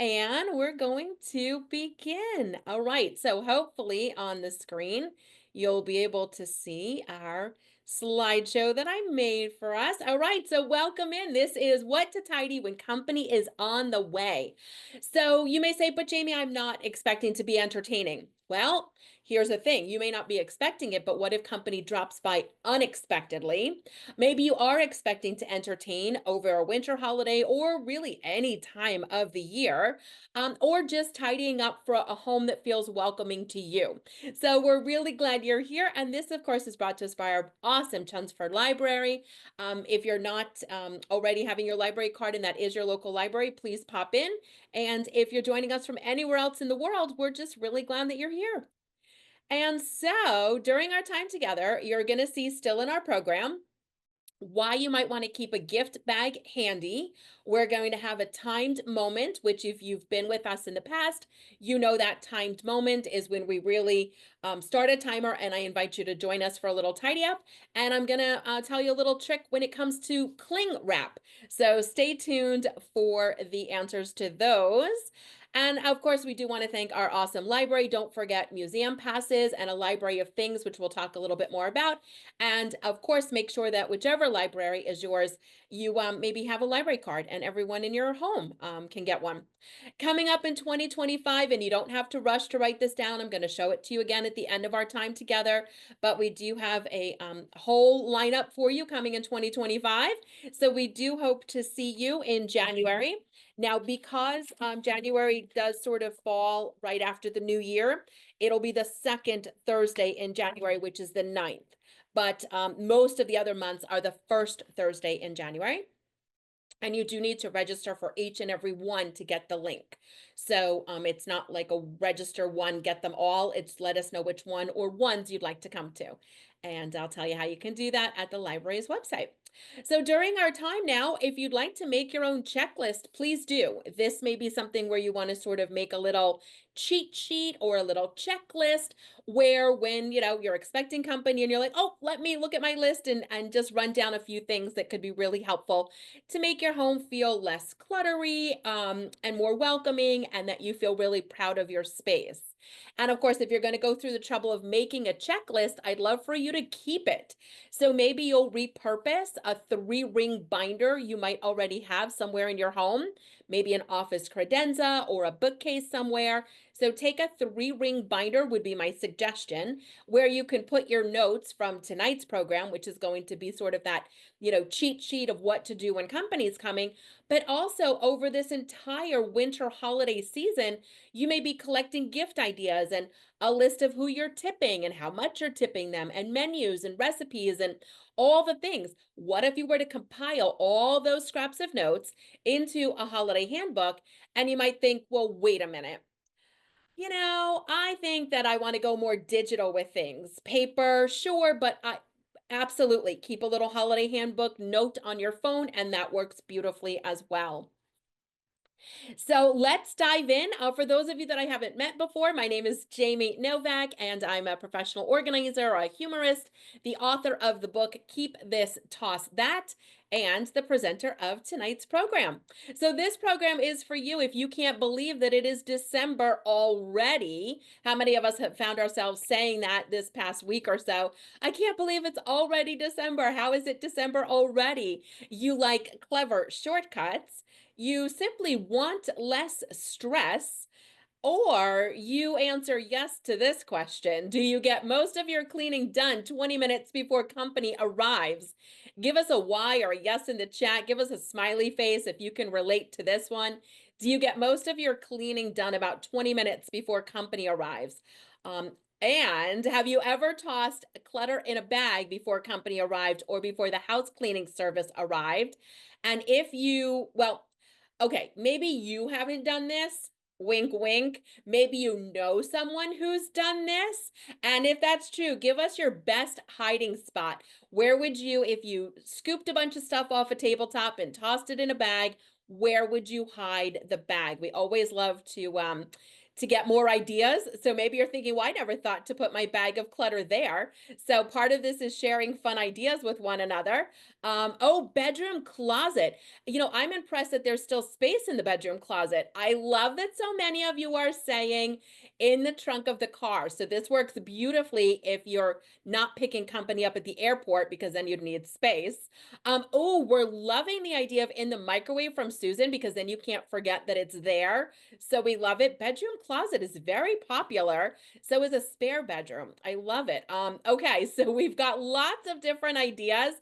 and we're going to begin. All right, so hopefully on the screen, you'll be able to see our slideshow that I made for us. All right, so welcome in. This is What to Tidy When Company is on the Way. So you may say, but Jamie, I'm not expecting to be entertaining. Well, here's the thing. You may not be expecting it, but what if company drops by unexpectedly? Maybe you are expecting to entertain over a winter holiday or really any time of the year, or just tidying up for a home that feels welcoming to you. So we're really glad you're here. And this, of course, is brought to us by our awesome Chelmsford Library. If you're not already having your library card and that is your local library, please pop in. And if you're joining us from anywhere else in the world, we're just really glad that you're here. And so during our time together, you're going to see still in our program why you might want to keep a gift bag handy. We're going to have a timed moment, which if you've been with us in the past, you know that timed moment is when we really start a timer and I invite you to join us for a little tidy up. And I'm going to tell you a little trick when it comes to cling wrap. So stay tuned for the answers to those. And of course, we do want to thank our awesome library. Don't forget museum passes and a library of things, which we'll talk a little bit more about. And of course, make sure that whichever library is yours, you maybe have a library card and everyone in your home can get one. Coming up in 2025, and you don't have to rush to write this down. I'm going to show it to you again at the end of our time together, but we do have a whole lineup for you coming in 2025. So we do hope to see you in January. Now, because January does sort of fall right after the new year, it'll be the second Thursday in January, which is the 9th. But most of the other months are the first Thursday in January. And you do need to register for each and every one to get the link. So it's not like a register one, get them all. It's let us know which one or ones you'd like to come to. And I'll tell you how you can do that at the library's website. So during our time now, if you'd like to make your own checklist, please do. This may be something where you want to sort of make a little cheat sheet or a little checklist where when, you're expecting company and you're like, oh, let me look at my list and just run down a few things that could be really helpful to make your home feel less cluttery and more welcoming, and that you feel really proud of your space. And of course, if you're going to go through the trouble of making a checklist, I'd love for you to keep it. So maybe you'll repurpose a 3-ring binder you might already have somewhere in your home, maybe an office credenza or a bookcase somewhere. So take a 3-ring binder would be my suggestion, where you can put your notes from tonight's program, which is going to be sort of that, cheat sheet of what to do when company's coming. But also over this entire winter holiday season, you may be collecting gift ideas and a list of who you're tipping and how much you're tipping them and menus and recipes and all the things. What if you were to compile all those scraps of notes into a holiday handbook? And you might think, well, wait a minute. I think that I want to go more digital with things. Paper, sure, but I absolutely keep a little holiday handbook note on your phone, and that works beautifully as well. So let's dive in. For those of you that I haven't met before, my name is Jamie Novak, and I'm a professional organizer, a humorist, the author of the book Keep This, Toss That, and the presenter of tonight's program. So this program is for you if you can't believe that it is December already. How many of us have found ourselves saying that this past week or so? I can't believe it's already December. How is it December already? You like clever shortcuts. You simply want less stress, or you answer yes to this question. Do you get most of your cleaning done 20 minutes before company arrives? Give us a Y or a yes in the chat. Give us a smiley face if you can relate to this one. Do you get most of your cleaning done about 20 minutes before company arrives? And have you ever tossed clutter in a bag before company arrived or before the house cleaning service arrived? And if you, well, okay, maybe you haven't done this. Wink, wink. Maybe you know someone who's done this. And if that's true, give us your best hiding spot. Where would you, if you scooped a bunch of stuff off a tabletop and tossed it in a bag, where would you hide the bag? We always love to get more ideas. So maybe you're thinking, well, I never thought to put my bag of clutter there. So part of this is sharing fun ideas with one another. Oh, bedroom closet. I'm impressed that there's still space in the bedroom closet. I love that so many of you are saying in the trunk of the car. So this works beautifully if you're not picking company up at the airport because then you'd need space. Oh, we're loving the idea of in the microwave from Susan because then you can't forget that it's there. So we love it. Bedroom closet is very popular. So is a spare bedroom. I love it. Okay, so we've got lots of different ideas.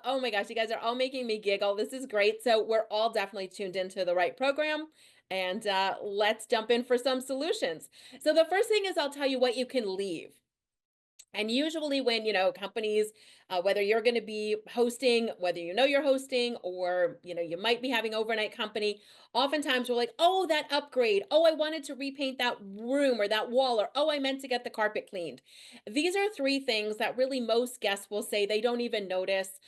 Oh my gosh, you guys are all making me giggle. This is great. So we're all definitely tuned into the right program. And let's jump in for some solutions. So the first thing is I'll tell you what you can leave. And usually when, companies, whether you're going to be hosting, whether you're hosting, or, you might be having overnight company, oftentimes we're like, oh, that upgrade. Oh, I wanted to repaint that room or that wall, or, oh, I meant to get the carpet cleaned. These are three things that really most guests will say they don't even notice.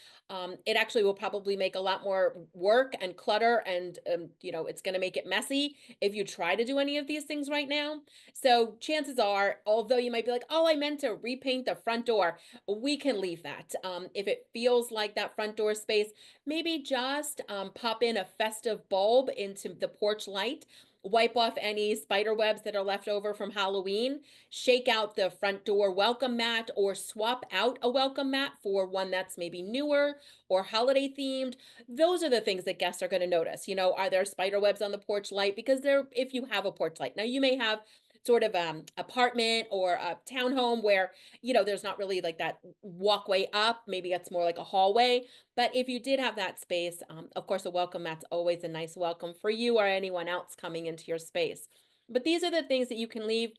It actually will probably make a lot more work and clutter, and, it's going to make it messy if you try to do any of these things right now. So chances are, although you might be like, oh, I meant to repaint the front door, we can leave that. If it feels like that front door space, maybe just pop in a festive bulb into the porch light, wipe off any spider webs that are left over from Halloween, shake out the front door welcome mat, or swap out a welcome mat for one that's maybe newer or holiday themed. Those are the things that guests are going to notice. Are there spider webs on the porch light? Because if you have a porch light. Now you may have sort of apartment or a townhome where there's not really like that walkway up, maybe it's more like a hallway. But if you did have that space, of course a welcome mat's always a nice welcome for you or anyone else coming into your space. But these are the things that you can leave,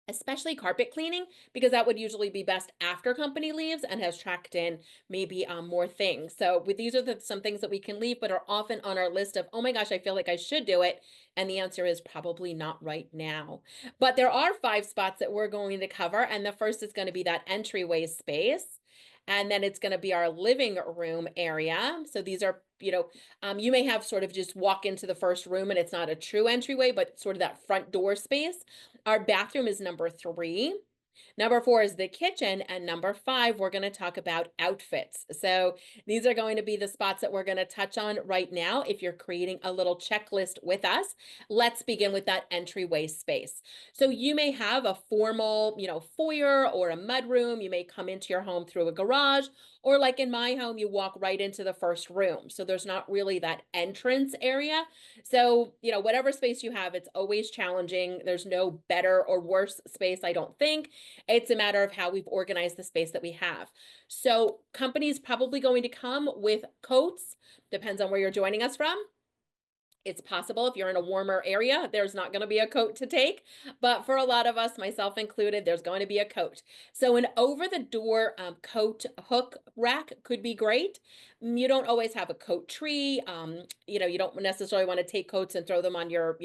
especially carpet cleaning, because that would usually be best after company leaves and has tracked in maybe more things. So these are some things that we can leave, but are often on our list of, oh my gosh, I feel like I should do it. And the answer is probably not right now. But there are 5 spots that we're going to cover. And the first is going to be that entryway space. And then it's going to be our living room area. So these are, you may have sort of just walk into the first room and it's not a true entryway, but sort of that front door space. Our bathroom is number 3. Number 4 is the kitchen. And number 5, we're going to talk about outfits. So these are going to be the spots that we're going to touch on right now. If you're creating a little checklist with us, let's begin with that entryway space. So you may have a formal, foyer or a mudroom. You may come into your home through a garage, or like in my home, you walk right into the first room. So there's not really that entrance area. So, whatever space you have, it's always challenging. There's no better or worse space, I don't think. It's a matter of how we've organized the space that we have. So companies probably going to come with coats, depends on where you're joining us from. It's possible if you're in a warmer area, there's not going to be a coat to take. But for a lot of us, myself included, there's going to be a coat. So an over-the-door coat hook rack could be great. You don't always have a coat tree. You don't necessarily want to take coats and throw them on your,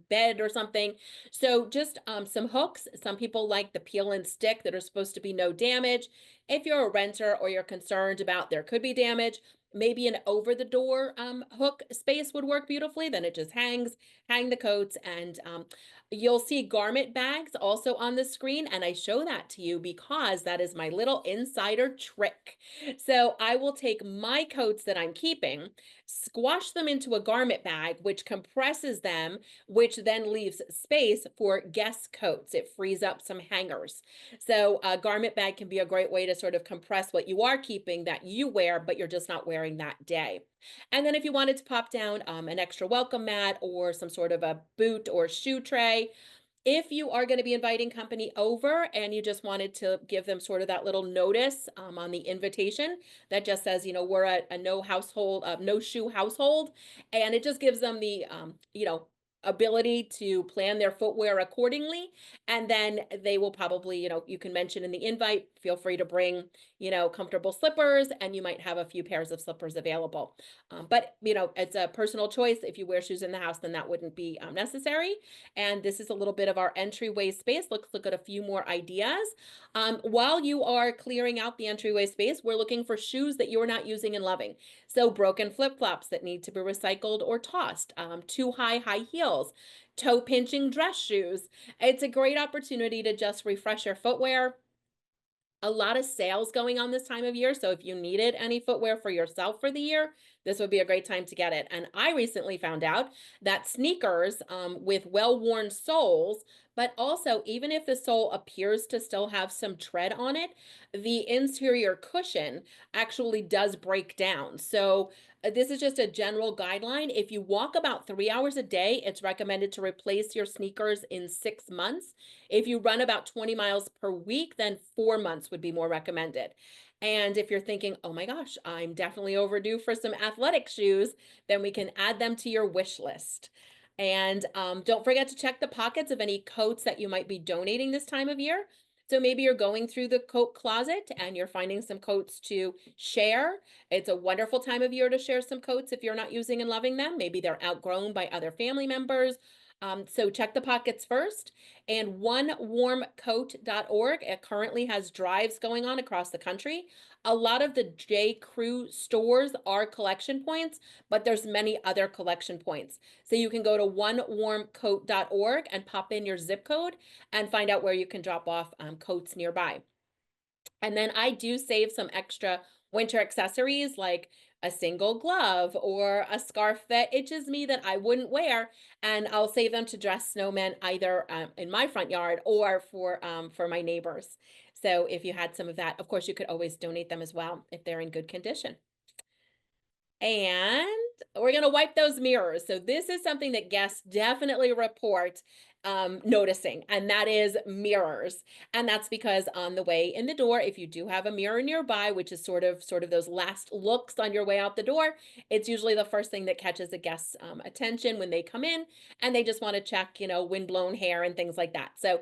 bed or something. So just some hooks. Some people like the peel and stick that are supposed to be no damage. If you're a renter or you're concerned about there could be damage, maybe an over the door hook space would work beautifully. Then it just hang the coats, and you'll see garment bags also on the screen. And I show that to you because that is my little insider trick. So I will take my coats that I'm keeping, squash them into a garment bag, which compresses them, which then leaves space for guest coats. It frees up some hangers. So a garment bag can be a great way to sort of compress what you are keeping that you wear, but you're just not wearing that day. And then if you wanted to pop down an extra welcome mat or some sort of a boot or shoe tray, if you are going to be inviting company over and you just wanted to give them sort of that little notice on the invitation that just says, we're a no shoe household, and it just gives them the, ability to plan their footwear accordingly. And then they will probably, you can mention in the invite, feel free to bring, comfortable slippers, and you might have a few pairs of slippers available. But, it's a personal choice. If you wear shoes in the house, then that wouldn't be necessary. And this is a little bit of our entryway space. Let's look at a few more ideas. While you are clearing out the entryway space, we're looking for shoes that you're not using and loving. So broken flip-flops that need to be recycled or tossed, too high heels, toe pinching dress shoes. It's a great opportunity to just refresh your footwear. A lot of sales going on this time of year, so if you needed any footwear for yourself for the year, this would be a great time to get it. And I recently found out that sneakers with well-worn soles, but also even if the sole appears to still have some tread on it, the interior cushion actually does break down. So this is just a general guideline. If you walk about 3 hours a day, it's recommended to replace your sneakers in 6 months. If you run about 20 miles per week, then 4 months would be more recommended. And if you're thinking, oh my gosh, I'm definitely overdue for some athletic shoes, then we can add them to your wish list. And don't forget to check the pockets of any coats that you might be donating this time of year. So maybe you're going through the coat closet and you're finding some coats to share. It's a wonderful time of year to share some coats if you're not using and loving them. Maybe they're outgrown by other family members. So check the pockets first. And onewarmcoat.org, it currently has drives going on across the country. A lot of the J. Crew stores are collection points, but there's many other collection points. So you can go to onewarmcoat.org and pop in your zip code and find out where you can drop off coats nearby. And then I do save some extra winter accessories like a single glove or a scarf that itches me that I wouldn't wear, and I'll save them to dress snowmen either in my front yard or for my neighbors. So if you had some of that, of course, you could always donate them as well if they're in good condition. And we're going to wipe those mirrors. So this is something that guests definitely report noticing, and that is mirrors. And that's because on the way in the door, if you do have a mirror nearby, which is sort of those last looks on your way out the door, it's usually the first thing that catches a guest's attention when they come in, and they just want to check, windblown hair and things like that. So,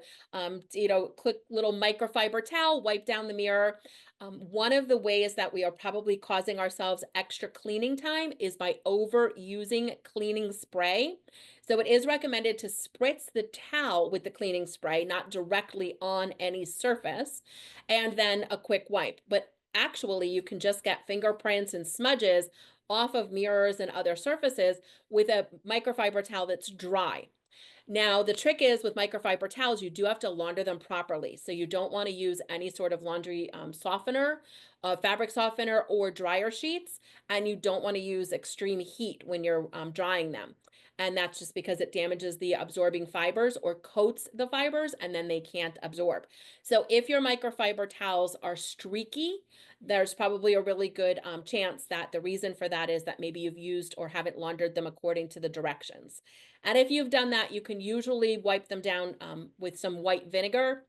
quick little microfiber towel, wipe down the mirror. One of the ways that we are probably causing ourselves extra cleaning time is by overusing cleaning spray. So it is recommended to spritz the towel with the cleaning spray, not directly on any surface, and then a quick wipe. But actually, you can just get fingerprints and smudges off of mirrors and other surfaces with a microfiber towel that's dry. Now, the trick is with microfiber towels, you do have to launder them properly. So you don't want to use any sort of laundry softener, fabric softener, or dryer sheets. And you don't want to use extreme heat when you're drying them. And that's just because it damages the absorbing fibers or coats the fibers, and then they can't absorb. So if your microfiber towels are streaky, there's probably a really good chance that the reason for that is that maybe you've used or haven't laundered them according to the directions. And if you've done that, you can usually wipe them down with some white vinegar.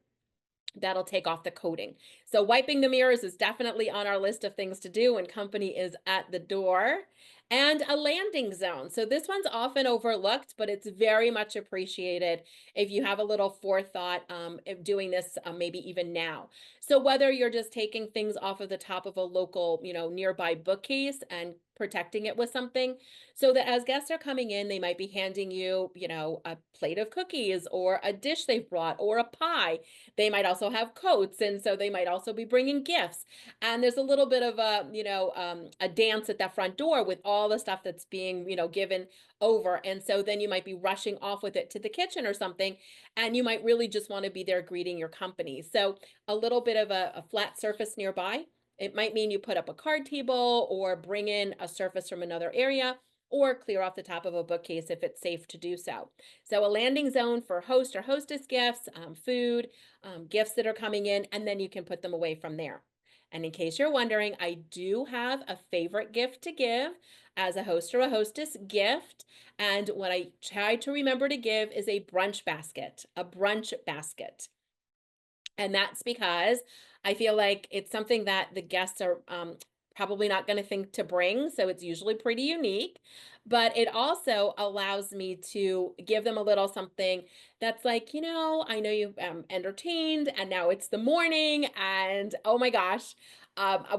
That'll take off the coating. So wiping the mirrors is definitely on our list of things to do when company is at the door. And a landing zone. So this one's often overlooked, but it's very much appreciated if you have a little forethought of doing this maybe even now. So whether you're just taking things off of the top of a local, nearby bookcase and protecting it with something so that as guests are coming in, they might be handing you, a plate of cookies or a dish they've brought or a pie. They might also have coats, and so they might also be bringing gifts. And there's a little bit of a dance at that front door with all the stuff that's being, given over. And so then you might be rushing off with it to the kitchen or something, and you might really just want to be there greeting your company. So a little bit of a flat surface nearby. It might mean you put up a card table or bring in a surface from another area or clear off the top of a bookcase if it's safe to do so. So a landing zone for host or hostess gifts, food, gifts that are coming in, and then you can put them away from there. And in case you're wondering, I do have a favorite gift to give as a host or a hostess gift. And what I try to remember to give is a brunch basket, a brunch basket. And that's because I feel like it's something that the guests are probably not going to think to bring. So it's usually pretty unique. But it also allows me to give them a little something that's like, I know you've entertained and now it's the morning and oh my gosh,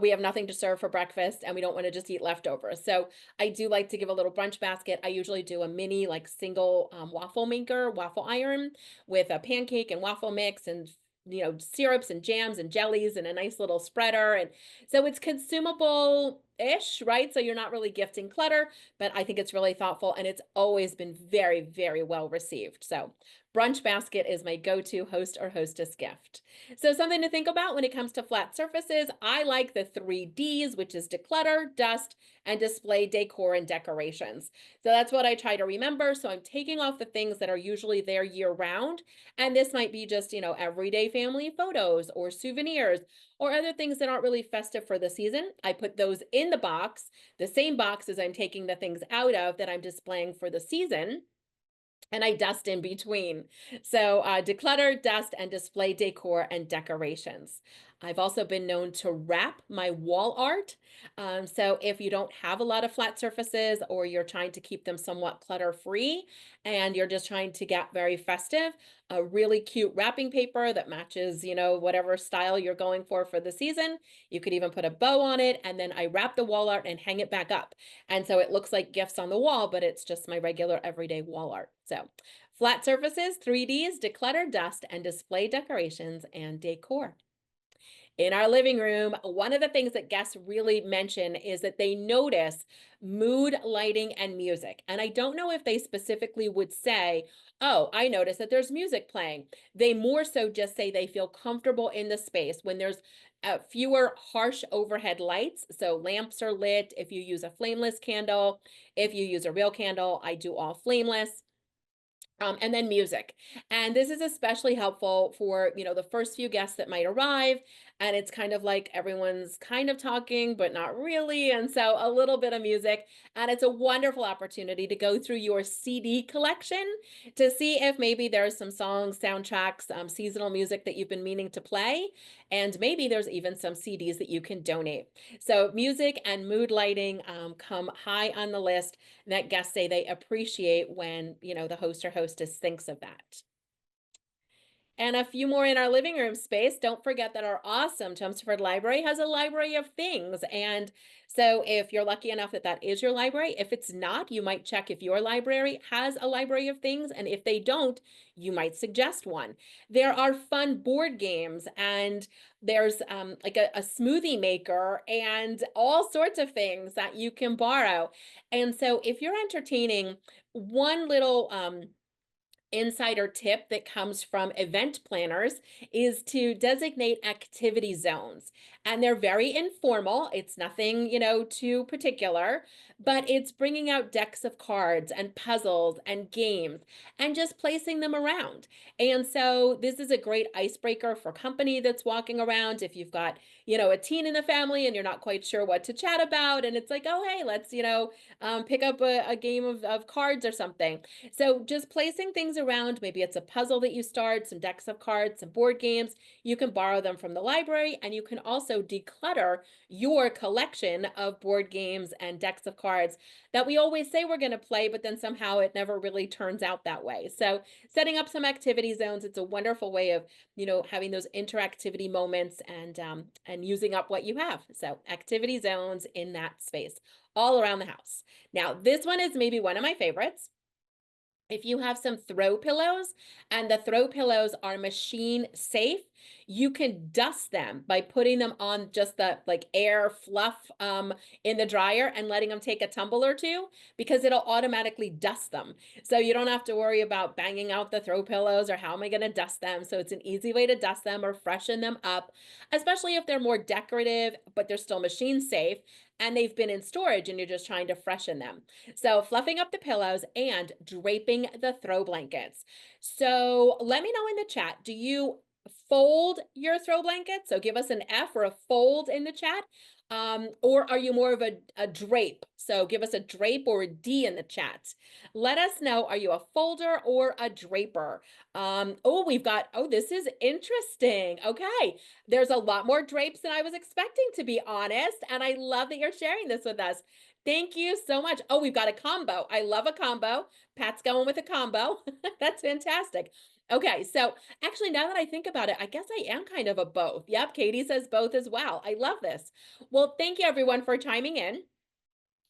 we have nothing to serve for breakfast and we don't want to just eat leftovers. So I do like to give a little brunch basket. I usually do a mini, like single waffle maker, waffle iron with a pancake and waffle mix and syrups and jams and jellies and a nice little spreader. And so it's consumable ish, right? So you're not really gifting clutter, but I think it's really thoughtful and it's always been very, very well received. So brunch basket is my go-to host or hostess gift. So something to think about when it comes to flat surfaces, I like the 3Ds, which is declutter, dust, and display decor and decorations. So that's what I try to remember. So I'm taking off the things that are usually there year round. And this might be just, everyday family photos or souvenirs or other things that aren't really festive for the season. I put those in the box, the same box as I'm taking the things out of that I'm displaying for the season, and I dust in between. So declutter, dust, and display decor and decorations. I've also been known to wrap my wall art. So if you don't have a lot of flat surfaces or you're trying to keep them somewhat clutter free and you're just trying to get very festive, a really cute wrapping paper that matches, whatever style you're going for the season. You could even put a bow on it, and then I wrap the wall art and hang it back up. And so it looks like gifts on the wall, but it's just my regular everyday wall art. So flat surfaces, 3Ds, declutter, dust, and display decorations and decor. In our living room, one of the things that guests really mention is that they notice mood, lighting, and music. And I don't know if they specifically would say, oh, I notice that there's music playing. They more so just say they feel comfortable in the space when there's fewer harsh overhead lights. So lamps are lit. If you use a flameless candle, if you use a real candle, I do all flameless. And then music. And this is especially helpful for, the first few guests that might arrive. And it's kind of like everyone's kind of talking, but not really. And so a little bit of music. And it's a wonderful opportunity to go through your CD collection to see if maybe there's some songs, soundtracks, seasonal music that you've been meaning to play. And maybe there's even some CDs that you can donate. So music and mood lighting come high on the list that guests say they appreciate when, the host or hostess thinks of that. And a few more in our living room space. Don't forget that our awesome Chelmsford Library has a library of things. And so if you're lucky enough that that is your library, if it's not, you might check if your library has a library of things. And if they don't, you might suggest one. There are fun board games, and there's like a smoothie maker and all sorts of things that you can borrow. And so if you're entertaining, one little insider tip that comes from event planners is to designate activity zones. And they're very informal. It's nothing, too particular, but it's bringing out decks of cards and puzzles and games and just placing them around. And so this is a great icebreaker for company that's walking around. If you've got, a teen in the family and you're not quite sure what to chat about, and it's like, oh, hey, let's, pick up a game of cards or something. So just placing things around, maybe it's a puzzle that you start, some decks of cards, some board games. You can borrow them from the library, and you can also declutter your collection of board games and decks of cards that we always say we're going to play, but then somehow it never really turns out that way. So setting up some activity zones, it's a wonderful way of, having those interactivity moments and using up what you have. So activity zones in that space all around the house. Now, this one is maybe one of my favorites. If you have some throw pillows and the throw pillows are machine safe, you can dust them by putting them on just the like air fluff in the dryer and letting them take a tumble or two, because it'll automatically dust them. So you don't have to worry about banging out the throw pillows or how am I going to dust them. So it's an easy way to dust them or freshen them up, especially if they're more decorative, but they're still machine safe and they've been in storage and you're just trying to freshen them. So fluffing up the pillows and draping the throw blankets. So let me know in the chat, do you fold your throw blankets? So give us an F or a fold in the chat. Or are you more of a drape? So give us a drape or a D in the chat. Let us know, are you a folder or a draper? This is interesting. Okay, there's a lot more drapes than I was expecting, to be honest. And I love that you're sharing this with us. Thank you so much. Oh, we've got a combo. I love a combo. Pat's going with a combo. That's fantastic. Okay, so actually, now that I think about it, I guess I am kind of a both. Yep, Katie says both as well. I love this. Well, thank you everyone for chiming in.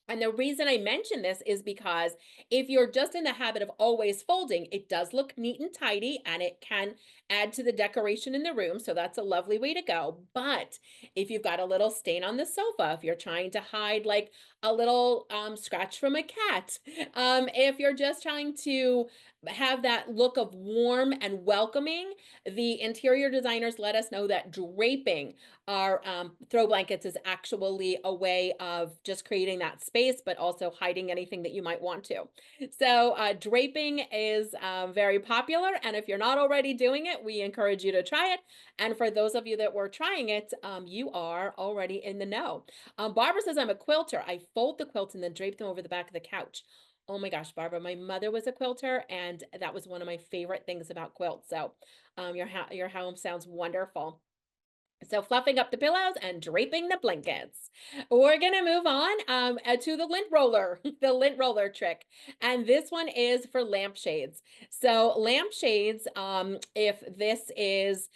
And the reason I mention this is because if you're just in the habit of always folding, it does look neat and tidy and it can add to the decoration in the room. So that's a lovely way to go. But if you've got a little stain on the sofa, if you're trying to hide like a little scratch from a cat, if you're just trying to have that look of warm and welcoming, the interior designers let us know that draping our throw blankets is actually a way of just creating that space, but also hiding anything that you might want to. So draping is very popular, and if you're not already doing it, we encourage you to try it. And for those of you that were trying it, you are already in the know. Barbara says, I'm a quilter. I fold the quilts and then drape them over the back of the couch. Oh my gosh, Barbara, my mother was a quilter, and that was one of my favorite things about quilts. So your home sounds wonderful. So fluffing up the pillows and draping the blankets. We're gonna move on to the lint roller, the lint roller trick. And this one is for lampshades. So lampshades, if this is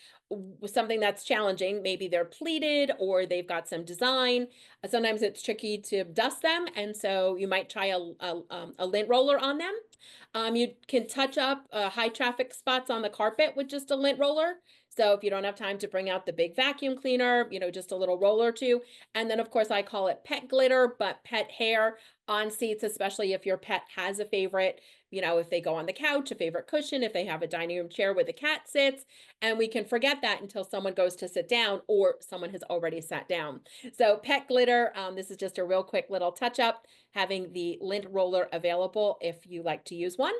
something that's challenging, maybe they're pleated or they've got some design, sometimes it's tricky to dust them. And so you might try a lint roller on them. You can touch up high traffic spots on the carpet with just a lint roller. So if you don't have time to bring out the big vacuum cleaner, just a little roll or two. And then of course I call it pet glitter, but pet hair on seats, especially if your pet has a favorite, if they go on the couch, a favorite cushion, if they have a dining room chair where the cat sits, and we can forget that until someone goes to sit down or someone has already sat down. So pet glitter, this is just a real quick little touch up, having the lint roller available if you like to use one.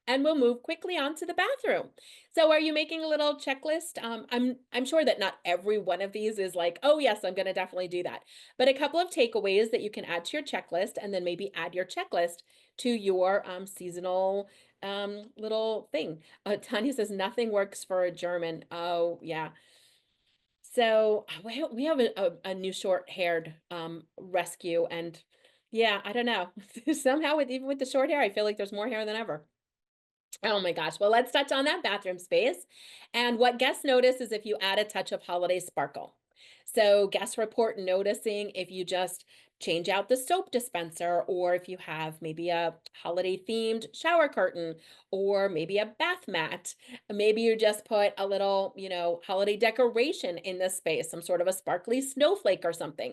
And we'll move quickly on to the bathroom. So are you making a little checklist? I'm sure that not every one of these is like, oh yes, I'm going to definitely do that. But a couple of takeaways that you can add to your checklist, and then maybe add your checklist to your seasonal little thing. Tanya says nothing works for a German. Oh yeah. So we have a new short-haired rescue, and yeah, I don't know. Somehow even with the short hair, I feel like there's more hair than ever. Oh my gosh. Well, let's touch on that bathroom space. And what guests notice is if you add a touch of holiday sparkle. So guests report noticing if you just change out the soap dispenser, or if you have maybe a holiday themed shower curtain, or maybe a bath mat. Maybe you just put a little, holiday decoration in the space, some sort of a sparkly snowflake or something.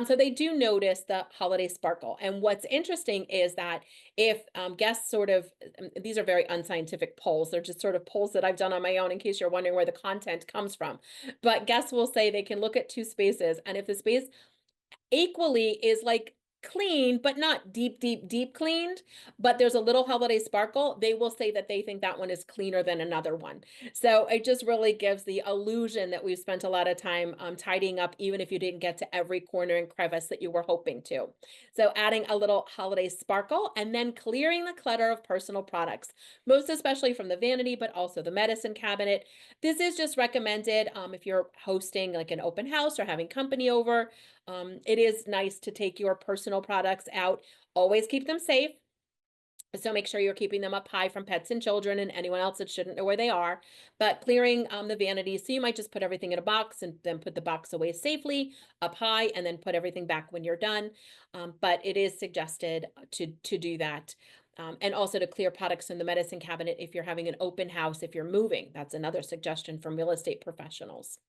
So they do notice the holiday sparkle. And what's interesting is that if guests sort of, these are very unscientific polls, they're just sort of polls that I've done on my own in case you're wondering where the content comes from. But guests will say they can look at two spaces, and if the space equally is like clean, but not deep cleaned, but there's a little holiday sparkle, they will say that they think that one is cleaner than another one. So it just really gives the illusion that we've spent a lot of time tidying up, even if you didn't get to every corner and crevice that you were hoping to. So adding a little holiday sparkle, and then clearing the clutter of personal products, most especially from the vanity, but also the medicine cabinet. This is just recommended if you're hosting like an open house or having company over. It is nice to take your personal products out. Always keep them safe. So make sure you're keeping them up high from pets and children and anyone else that shouldn't know where they are. But clearing the vanity, so you might just put everything in a box and then put the box away safely up high, and then put everything back when you're done. But it is suggested to do that. And also to clear products in the medicine cabinet if you're having an open house, if you're moving. That's another suggestion from real estate professionals.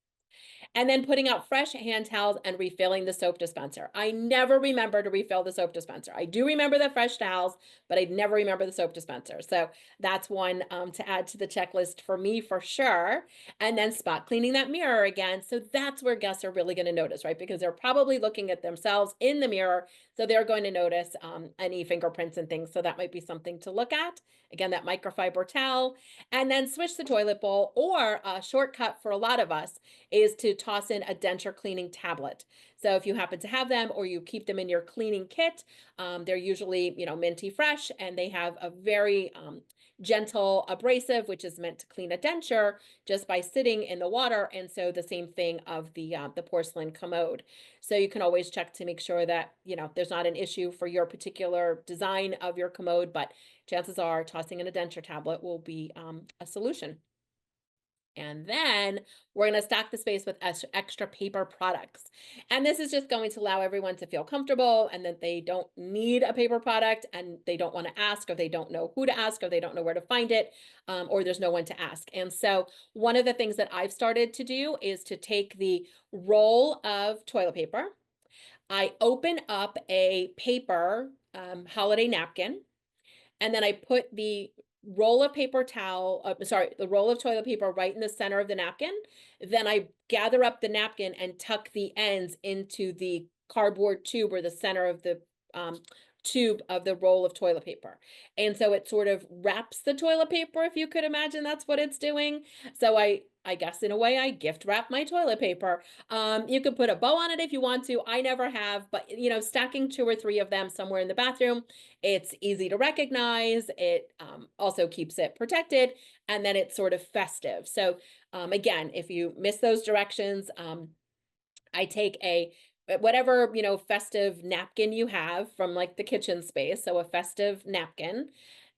And then putting out fresh hand towels and refilling the soap dispenser. I never remember to refill the soap dispenser. I do remember the fresh towels, but I never remember the soap dispenser. So that's one to add to the checklist for me for sure. And then spot cleaning that mirror again. So that's where guests are really going to notice, right? Because they're probably looking at themselves in the mirror. So they're going to notice any fingerprints and things. So that might be something to look at. Again, that microfiber towel. And then switch the toilet bowl, or a shortcut for a lot of us is to toss in a denture cleaning tablet. So if you happen to have them, or you keep them in your cleaning kit, they're usually, minty fresh, and they have a very gentle abrasive, which is meant to clean a denture just by sitting in the water. And so the same thing of the porcelain commode. So you can always check to make sure that, there's not an issue for your particular design of your commode, but chances are tossing in a denture tablet will be a solution. And then we're going to stock the space with extra paper products. And this is just going to allow everyone to feel comfortable and that they don't need a paper product and they don't want to ask, or they don't know who to ask, or they don't know where to find it, or there's no one to ask. And so one of the things that I've started to do is to take the roll of toilet paper. I open up a paper holiday napkin, and then I put the roll of paper towel, the roll of toilet paper right in the center of the napkin. Then I gather up the napkin and tuck the ends into the cardboard tube, or the center of the tube of the roll of toilet paper. And so it sort of wraps the toilet paper, if you could imagine that's what it's doing. So I guess in a way I gift wrap my toilet paper. You could put a bow on it if you want to. I never have, but stacking 2 or 3 of them somewhere in the bathroom, it's easy to recognize. It also keeps it protected, and then it's sort of festive. So again, if you miss those directions, I take whatever, festive napkin you have from like the kitchen space. So a festive napkin.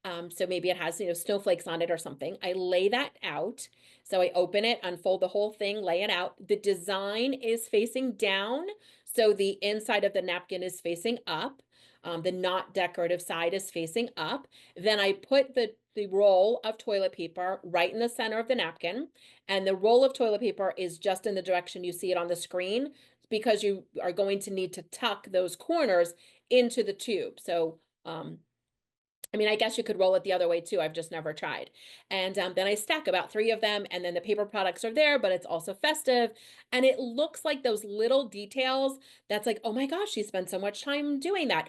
So maybe it has, snowflakes on it or something. I lay that out. So I open it, unfold the whole thing, lay it out. The design is facing down. So the inside of the napkin is facing up. The not decorative side is facing up. Then I put the roll of toilet paper right in the center of the napkin. And the roll of toilet paper is just in the direction you see it on the screen, because you are going to need to tuck those corners into the tube. So, I mean, I guess you could roll it the other way too. I've just never tried. And then I stack about 3 of them, and then the paper products are there, but it's also festive. And it looks like those little details that's like, oh my gosh, she spent so much time doing that.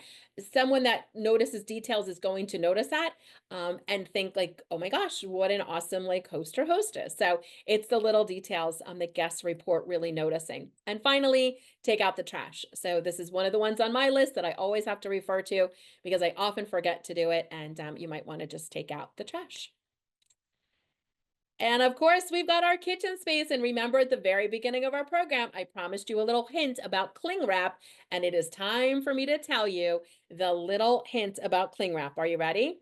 Someone that notices details is going to notice that, and think like, oh my gosh, what an awesome like host or hostess. So it's the little details that guests report really noticing. And finally, take out the trash. So this is one of the ones on my list that I always have to refer to, because I often forget to do it, and you might want to just take out the trash. And of course, we've got our kitchen space. And remember, at the very beginning of our program, I promised you a little hint about cling wrap, and it is time for me to tell you the little hint about cling wrap. Are you ready?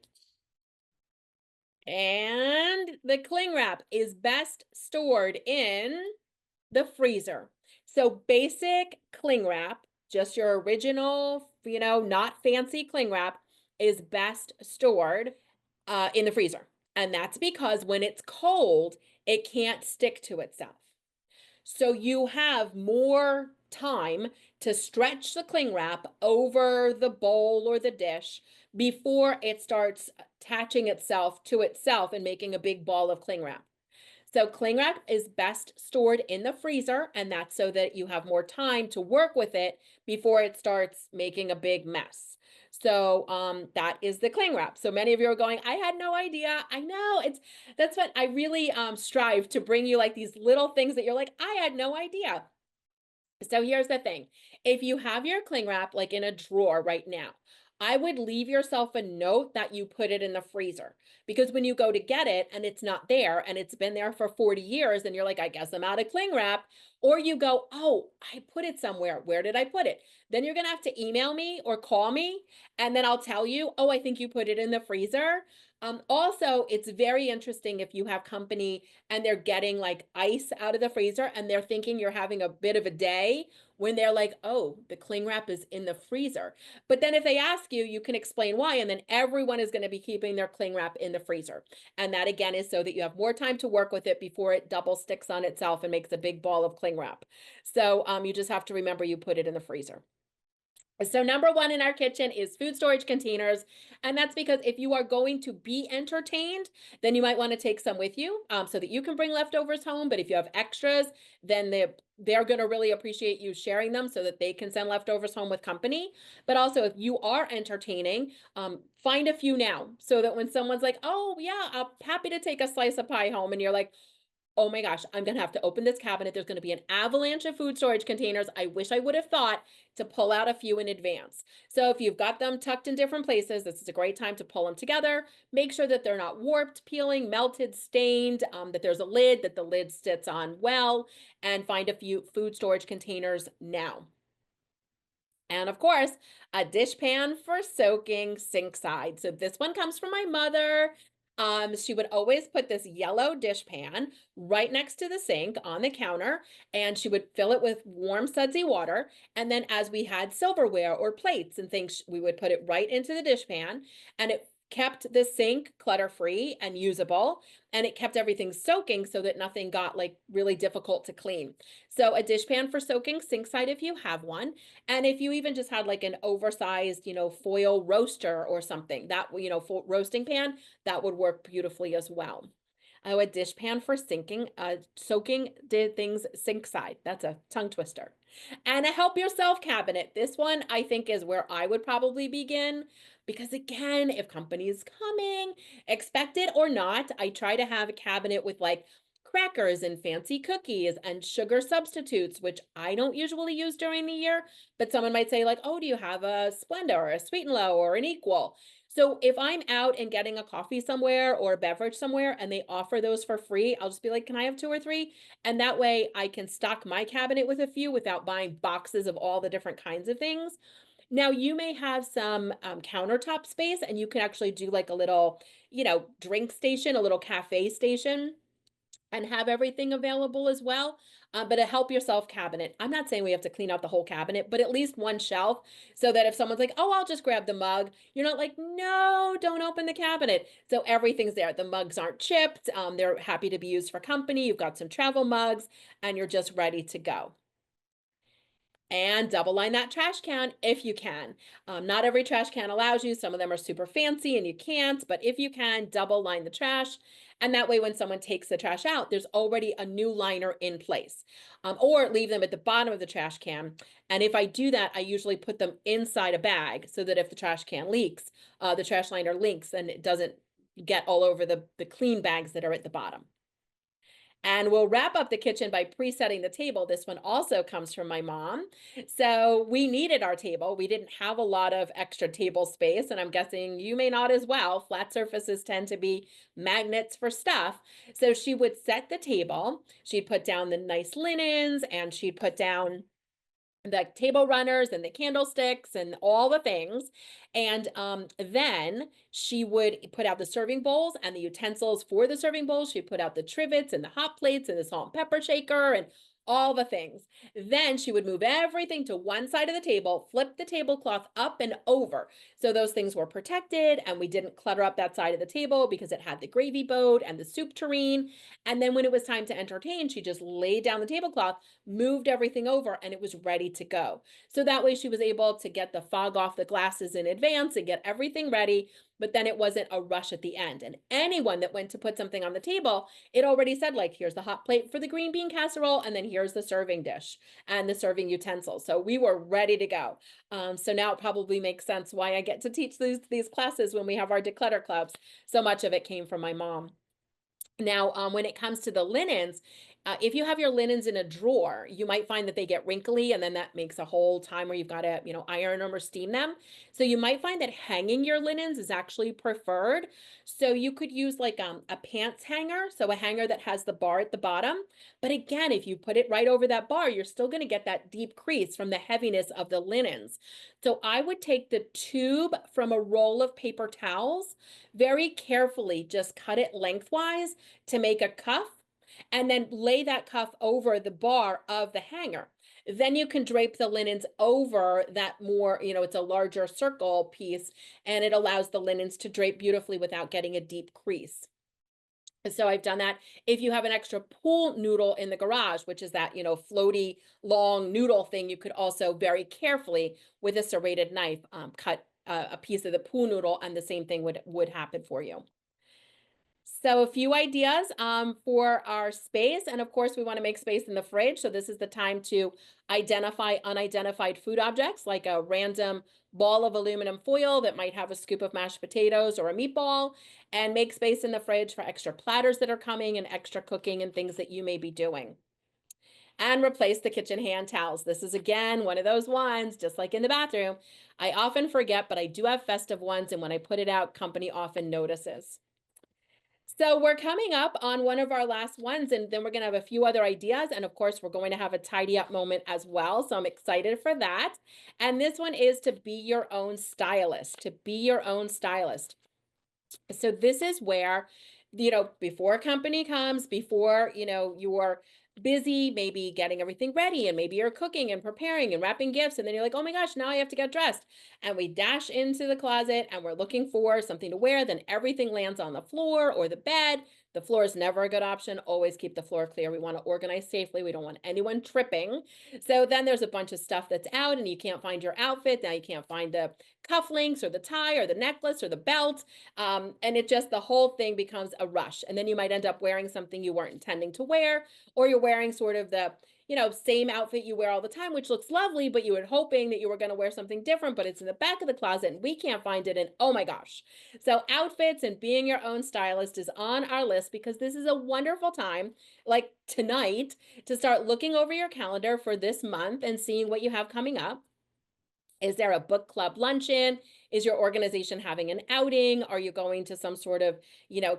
And the cling wrap is best stored in the freezer. So basic cling wrap, just your original, not fancy cling wrap, is best stored in the freezer. And that's because when it's cold, it can't stick to itself. So you have more time to stretch the cling wrap over the bowl or the dish before it starts attaching itself to itself and making a big ball of cling wrap. So cling wrap is best stored in the freezer, and that's so that you have more time to work with it before it starts making a big mess. So that is the cling wrap. So many of you are going, I had no idea. I know, that's what I really strive to bring you, like these little things that you're like, I had no idea. So here's the thing. If you have your cling wrap like in a drawer right now, I would leave yourself a note that you put it in the freezer, because when you go to get it and it's not there and it's been there for 40 years and you're like, I guess I'm out of cling wrap, or you go, oh, I put it somewhere. Where did I put it? Then you're going to have to email me or call me, and then I'll tell you, oh, I think you put it in the freezer. Also, it's very interesting if you have company and they're getting like ice out of the freezer and they're thinking you're having a bit of a day, when they're like, oh, the cling wrap is in the freezer. But then if they ask you, you can explain why, and then everyone is going to be keeping their cling wrap in the freezer. And that again is so that you have more time to work with it before it double sticks on itself and makes a big ball of cling wrap. So you just have to remember you put it in the freezer. So number 1 in our kitchen is food storage containers. And that's because if you are going to be entertained, then you might want to take some with you so that you can bring leftovers home. But if you have extras, then they're going to really appreciate you sharing them so that they can send leftovers home with company. But also, if you are entertaining, find a few now so that when someone's like, oh yeah, I'm happy to take a slice of pie home, and you're like, oh my gosh, I'm going to have to open this cabinet. There's going to be an avalanche of food storage containers. I wish I would have thought to pull out a few in advance. So if you've got them tucked in different places, this is a great time to pull them together. Make sure that they're not warped, peeling, melted, stained, that there's a lid, that the lid sits on well, and find a few food storage containers now. And of course, a dishpan for soaking sink side. So this one comes from my mother. She would always put this yellow dishpan right next to the sink on the counter, and she would fill it with warm, sudsy water. And then as we had silverware or plates and things, we would put it right into the dishpan, and it kept the sink clutter-free and usable, and it kept everything soaking so that nothing got like really difficult to clean. So a dishpan for soaking sink side if you have one. And if you even just had like an oversized, foil roaster or something, that, roasting pan, that would work beautifully as well. Oh, a dishpan for soaking did things sink side. That's a tongue twister. And a help yourself cabinet. This one I think is where I would probably begin because again, if company's coming, expect it or not, I try to have a cabinet with like crackers and fancy cookies and sugar substitutes, which I don't usually use during the year, but someone might say like, "Oh, do you have a Splenda or a Sweet and Low or an Equal?" So if I'm out and getting a coffee somewhere or a beverage somewhere and they offer those for free, I'll just be like, "Can I have 2 or 3?" And that way I can stock my cabinet with a few without buying boxes of all the different kinds of things. Now, you may have some countertop space and you can actually do like a little, drink station, a little cafe station and have everything available as well. But a help yourself cabinet. I'm not saying we have to clean out the whole cabinet, but at least one shelf so that if someone's like, "Oh, I'll just grab the mug," you're not like, "No, don't open the cabinet." So everything's there. The mugs aren't chipped. They're happy to be used for company. You've got some travel mugs and you're just ready to go. And double line that trash can if you can. Not every trash can allows you. Some of them are super fancy and you can't, but if you can, double line the trash. And that way, when someone takes the trash out, there's already a new liner in place. Or leave them at the bottom of the trash can. And if I do that, I usually put them inside a bag so that if the trash can leaks, the trash liner leaks and it doesn't get all over the clean bags that are at the bottom. And we'll wrap up the kitchen by presetting the table. This one also comes from my mom. So we needed our table. We didn't have a lot of extra table space, and I'm guessing you may not as well. Flat surfaces tend to be magnets for stuff. So she would set the table. She'd put down the nice linens and she'd put down the table runners and the candlesticks and all the things. And then she would put out the serving bowls and the utensils for the serving bowls. She put out the trivets and the hot plates and the salt and pepper shaker and all the things. Then she would move everything to one side of the table, flip the tablecloth up and over. So those things were protected and we didn't clutter up that side of the table because it had the gravy boat and the soup tureen. And then when it was time to entertain, she just laid down the tablecloth, moved everything over, and it was ready to go. So that way she was able to get the fog off the glasses in advance and get everything ready, but then it wasn't a rush at the end. And anyone that went to put something on the table, it already said like, here's the hot plate for the green bean casserole, and then here's the serving dish and the serving utensils. So we were ready to go. So now it probably makes sense why I get to teach these classes when we have our declutter clubs. So much of it came from my mom. Now, when it comes to the linens, if you have your linens in a drawer, you might find that they get wrinkly, and then that makes a whole time where you've got to, iron them or steam them. So you might find that hanging your linens is actually preferred. So you could use like a pants hanger, so a hanger that has the bar at the bottom. But again, if you put it right over that bar, you're still going to get that deep crease from the heaviness of the linens. So I would take the tube from a roll of paper towels, very carefully just cut it lengthwise to make a cuff and then lay that cuff over the bar of the hanger. Then you can drape the linens over that more, it's a larger circle piece and it allows the linens to drape beautifully without getting a deep crease. And so I've done that. If you have an extra pool noodle in the garage, which is that, floaty long noodle thing, you could also very carefully with a serrated knife cut a piece of the pool noodle and the same thing would happen for you. So a few ideas for our space. And of course, we want to make space in the fridge. So this is the time to identify unidentified food objects like a random ball of aluminum foil that might have a scoop of mashed potatoes or a meatball, and make space in the fridge for extra platters that are coming and extra cooking and things that you may be doing. And replace the kitchen hand towels. This is again one of those ones, just like in the bathroom. I often forget, but I do have festive ones. And when I put it out, company often notices. So we're coming up on one of our last ones, and then we're going to have a few other ideas. And of course, we're going to have a tidy up moment as well. So I'm excited for that. And this one is to be your own stylist, to be your own stylist. So this is where, before a company comes, before, you're busy, maybe getting everything ready, and maybe you're cooking and preparing and wrapping gifts, and then you're like, oh my gosh, now I have to get dressed. And we dash into the closet and we're looking for something to wear, then everything lands on the floor or the bed. The floor is never a good option. Always keep the floor clear. We want to organize safely. We don't want anyone tripping. So then there's a bunch of stuff that's out and you can't find your outfit. Now you can't find the cufflinks or the tie or the necklace or the belt. And it just, the whole thing becomes a rush. And then you might end up wearing something you weren't intending to wear, or you're wearing sort of the, same outfit you wear all the time, which looks lovely, but you were hoping that you were going to wear something different, but it's in the back of the closet and we can't find it. And oh my gosh. So outfits and being your own stylist is on our list because this is a wonderful time, like tonight, to start looking over your calendar for this month and seeing what you have coming up. Is there a book club luncheon? Is your organization having an outing? Are you going to some sort of,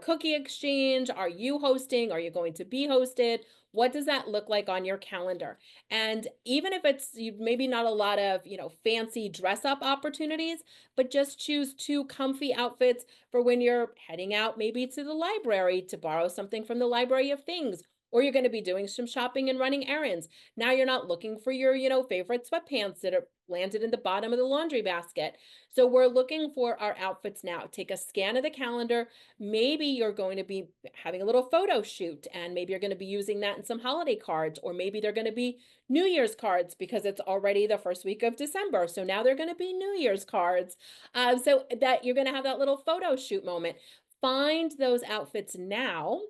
cookie exchange? Are you hosting? Are you going to be hosted? What does that look like on your calendar? And even if it's maybe not a lot of, fancy dress up opportunities, but just choose two comfy outfits for when you're heading out, maybe to the library to borrow something from the library of things, or you're going to be doing some shopping and running errands. Now you're not looking for your, favorite sweatpants that are landed in the bottom of the laundry basket. So we're looking for our outfits now. Take a scan of the calendar. Maybe you're going to be having a little photo shoot and maybe you're going to be using that in some holiday cards, or maybe they're going to be New Year's cards because it's already the first week of December. So now they're going to be New Year's cards. So that you're going to have that little photo shoot moment. Find those outfits now.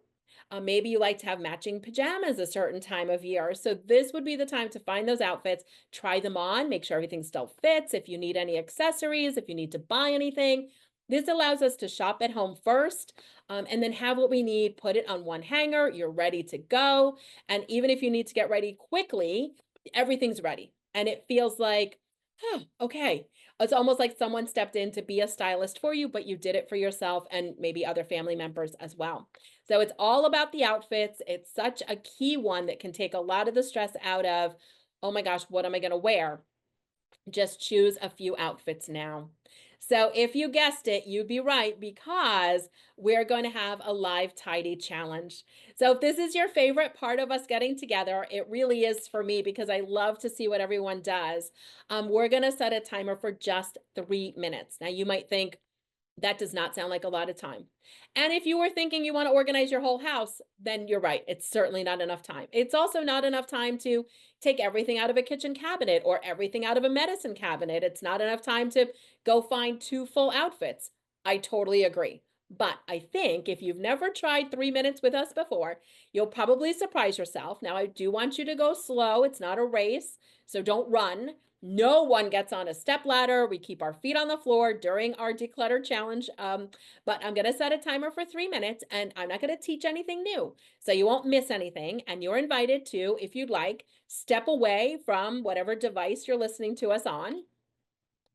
Maybe you like to have matching pajamas a certain time of year. So this would be the time to find those outfits, try them on, make sure everything still fits. If you need any accessories, if you need to buy anything, this allows us to shop at home first, and then have what we need, put it on one hanger, you're ready to go. And even if you need to get ready quickly, everything's ready. And it feels like, oh, okay. It's almost like someone stepped in to be a stylist for you, but you did it for yourself and maybe other family members as well. So it's all about the outfits. It's such a key one that can take a lot of the stress out of, oh my gosh, what am I going to wear? Just choose a few outfits now. So if you guessed it, you'd be right because we're going to have a live tidy challenge. So if this is your favorite part of us getting together, it really is for me because I love to see what everyone does. We're going to set a timer for just 3 minutes. Now you might think, that does not sound like a lot of time. And if you were thinking you want to organize your whole house, then you're right. It's certainly not enough time. It's also not enough time to take everything out of a kitchen cabinet or everything out of a medicine cabinet. It's not enough time to go find two full outfits. I totally agree. But I think if you've never tried 3 minutes with us before, you'll probably surprise yourself. Now, I do want you to go slow. It's not a race, so don't run. No one gets on a step ladder. We keep our feet on the floor during our declutter challenge. But I'm going to set a timer for 3 minutes and I'm not going to teach anything new. So you won't miss anything. And you're invited to, if you'd like, step away from whatever device you're listening to us on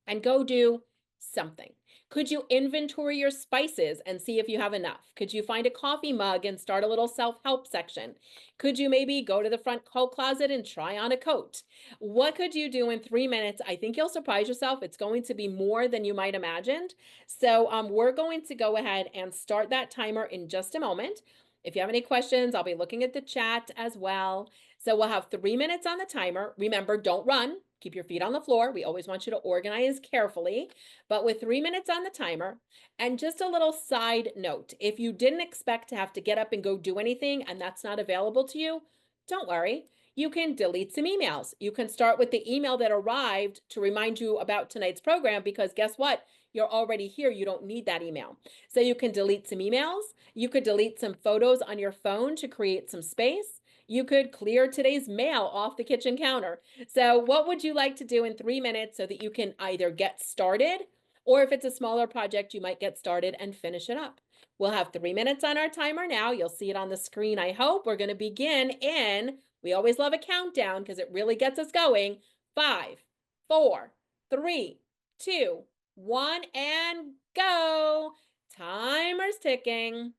and go do something. Could you inventory your spices and see if you have enough? Could you find a coffee mug and start a little self-help section? Could you maybe go to the front coat closet and try on a coat? What could you do in 3 minutes? I think you'll surprise yourself. It's going to be more than you might imagined. So we're going to go ahead and start that timer in just a moment. If you have any questions, I'll be looking at the chat as well. So we'll have 3 minutes on the timer. Remember, don't run. Keep your feet on the floor. We always want you to organize carefully, but with 3 minutes on the timer. And just a little side note, if you didn't expect to have to get up and go do anything and that's not available to you, don't worry. You can delete some emails. You can start with the email that arrived to remind you about tonight's program because guess what? You're already here. You don't need that email. So you can delete some emails. You could delete some photos on your phone to create some space. You could clear today's mail off the kitchen counter. So what would you like to do in 3 minutes so that you can either get started, or if it's a smaller project, you might get started and finish it up? We'll have 3 minutes on our timer now. You'll see it on the screen, I hope. We're going to begin in, we always love a countdown because it really gets us going. 5, 4, 3, 2, 1, and go. Timer's ticking.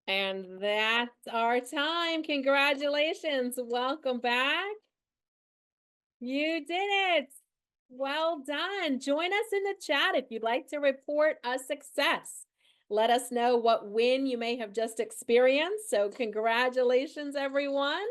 And that's our time. Congratulations. Welcome back. You did it. Well done. Join us in the chat if you'd like to report a success. Let us know what win you may have just experienced. So, congratulations, everyone.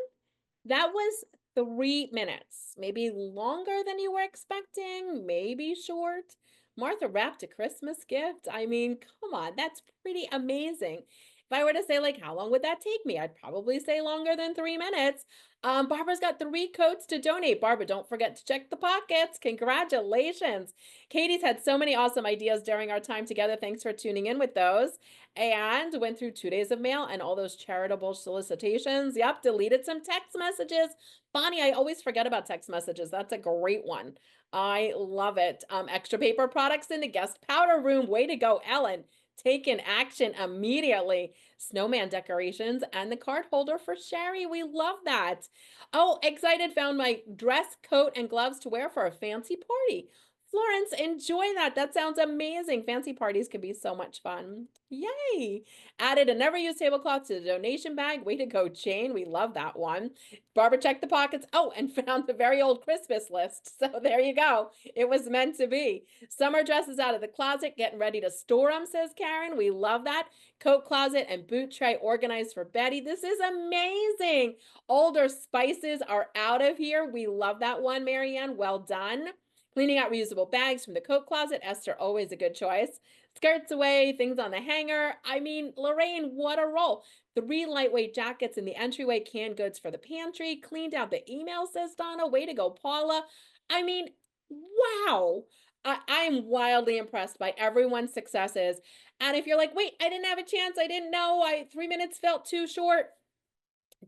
That was 3 minutes, maybe longer than you were expecting, maybe short. Martha wrapped a Christmas gift. I mean, come on, that's pretty amazing. If I were to say, like, how long would that take me? I'd probably say longer than 3 minutes. Barbara's got 3 coats to donate. Barbara, don't forget to check the pockets. Congratulations. Katie's had so many awesome ideas during our time together. Thanks for tuning in with those. And went through 2 days of mail and all those charitable solicitations. Yep, deleted some text messages. Bonnie, I always forget about text messages. That's a great one. I love it. Extra paper products in the guest powder room. Way to go, Ellen. Taking action immediately. Snowman decorations and the card holder for Sherry. We love that. Oh, excited found my dress, coat, and gloves to wear for a fancy party. Florence, enjoy that. That sounds amazing. Fancy parties can be so much fun. Yay. Added a never used tablecloth to the donation bag. Way to go, Jane. We love that one. Barbara checked the pockets. Oh, and found the very old Christmas list. So there you go. It was meant to be. Summer dresses out of the closet, getting ready to store them, says Karen. We love that. Coat closet and boot tray organized for Betty. This is amazing. Older spices are out of here. We love that one, Marianne. Well done. Cleaning out reusable bags from the coat closet. Esther, always a good choice. Skirts away, things on the hanger. I mean, Lorraine, what a roll. 3 lightweight jackets in the entryway, canned goods for the pantry. Cleaned out the email, says Donna. Way to go, Paula. I mean, wow. I am wildly impressed by everyone's successes. And if you're like, wait, I didn't have a chance. I didn't know. 3 minutes felt too short.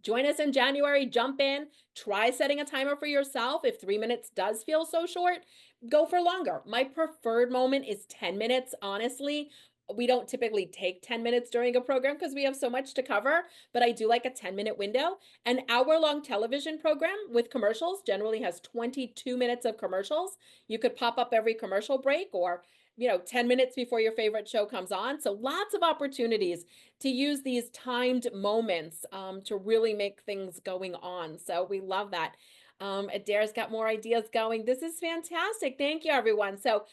Join us in January, jump in, try setting a timer for yourself. If 3 minutes does feel so short, go for longer. My preferred moment is 10 minutes, honestly. We don't typically take 10 minutes during a program because we have so much to cover, but I do like a 10-minute window. An hour-long television program with commercials generally has 22 minutes of commercials. You could pop up every commercial break or 10 minutes before your favorite show comes on. So lots of opportunities to use these timed moments to really make things going on. So we love that. Adair's got more ideas going. This is fantastic. Thank you, everyone. So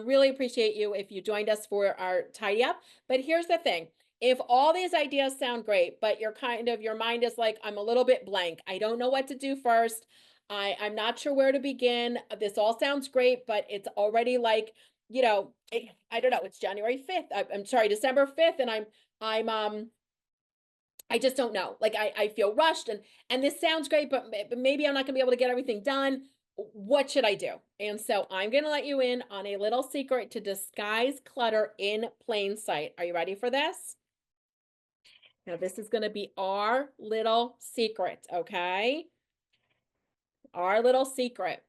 really appreciate you if you joined us for our tidy up. But here's the thing. If all these ideas sound great, but your mind is like, I'm a little bit blank. I don't know what to do first. I'm not sure where to begin. This all sounds great, but it's already like, I don't know, it's January 5th. I'm sorry, December 5th, and I'm I just don't know. Like I feel rushed and this sounds great, but maybe I'm not gonna be able to get everything done. What should I do? And so I'm gonna let you in on a little secret to disguise clutter in plain sight. Are you ready for this? Now this is gonna be our little secret, okay? Our little secret.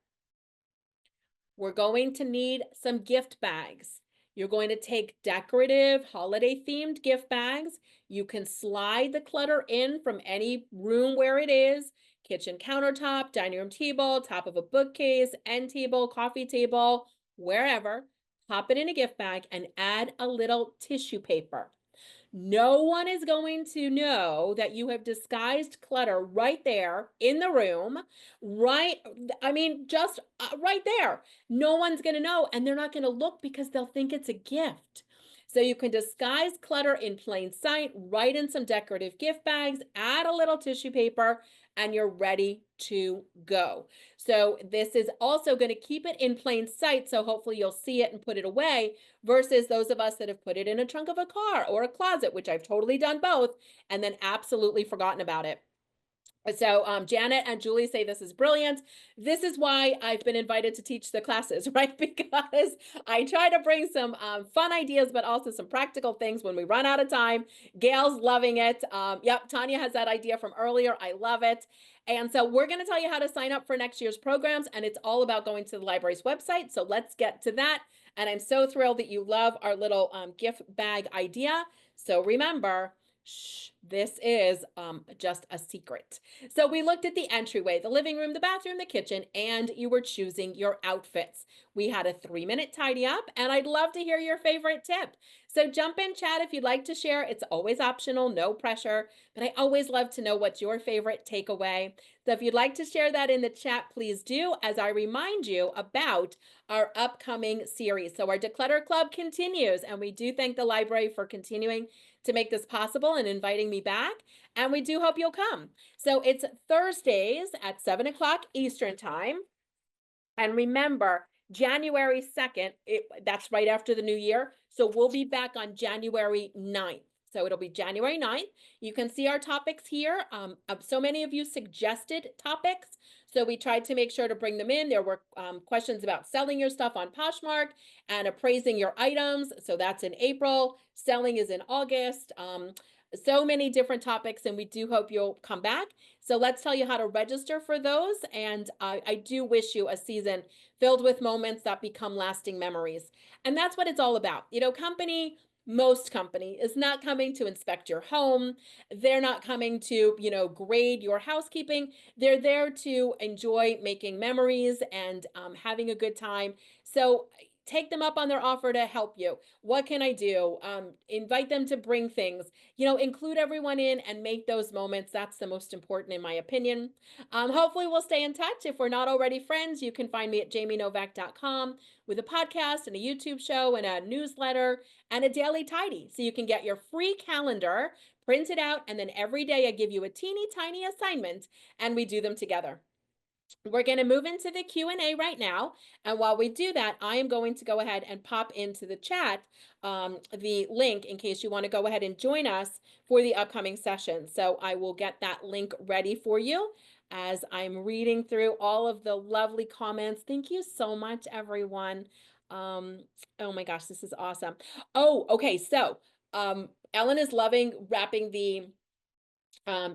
We're going to need some gift bags. You're going to take decorative holiday themed gift bags. You can slide the clutter in from any room where it is, kitchen countertop, dining room table, top of a bookcase, end table, coffee table, wherever. Pop it in a gift bag and add a little tissue paper. No one is going to know that you have disguised clutter right there in the room, right? I mean, just right there. No one's going to know, and they're not going to look because they'll think it's a gift. So you can disguise clutter in plain sight, write in some decorative gift bags, add a little tissue paper, and you're ready to go. So this is also going to keep it in plain sight. So hopefully you'll see it and put it away versus those of us that have put it in a trunk of a car or a closet, which I've totally done both, and then absolutely forgotten about it. So Janet and Julie say this is brilliant. This is why I've been invited to teach the classes, right? Because I try to bring some fun ideas, but also some practical things when we run out of time. Gail's loving it. Yep, Tanya has that idea from earlier. I love it. And so we're going to tell you how to sign up for next year's programs, and it's all about going to the library's website. So let's get to that. And I'm so thrilled that you love our little gift bag idea. So remember, Shh, this is just a secret. So we looked at the entryway, the living room, the bathroom, the kitchen, and you were choosing your outfits. We had a 3-minute tidy up, and I'd love to hear your favorite tip. So jump in chat if you'd like to share. It's always optional, no pressure, but I always love to know what's your favorite takeaway. So if you'd like to share that in the chat, please do, as I remind you about our upcoming series. So our Declutter Club continues, and we do thank the library for continuing to make this possible and inviting me back. And we do hope you'll come. So it's Thursdays at 7 o'clock Eastern time. And remember, January 2nd, that's right after the new year. So we'll be back on January 9th. So it'll be January 9th. You can see our topics here. So many of you suggested topics. So we tried to make sure to bring them in. There were questions about selling your stuff on Poshmark and appraising your items. So that's in April. Selling is in August. So many different topics, and we do hope you'll come back. So let's tell you how to register for those. And I do wish you a season filled with moments that become lasting memories. And that's what it's all about. Most company is not coming to inspect your home. They're not coming to, grade your housekeeping. They're there to enjoy making memories and having a good time. So take them up on their offer to help you. What can I do? Invite them to bring things, include everyone in and make those moments. That's the most important, in my opinion. Hopefully we'll stay in touch. If we're not already friends, you can find me at jamienovak.com with a podcast and a YouTube show and a newsletter and a daily tidy. So you can get your free calendar printed out. And then every day I give you a teeny tiny assignment and we do them together. We're going to move into the Q&A right now. And while we do that, I am going to go ahead and pop into the chat the link in case you want to go ahead and join us for the upcoming session. So I will get that link ready for you as I'm reading through all of the lovely comments. Thank you so much, everyone. Oh my gosh, this is awesome. Oh, okay. So Ellen is loving wrapping the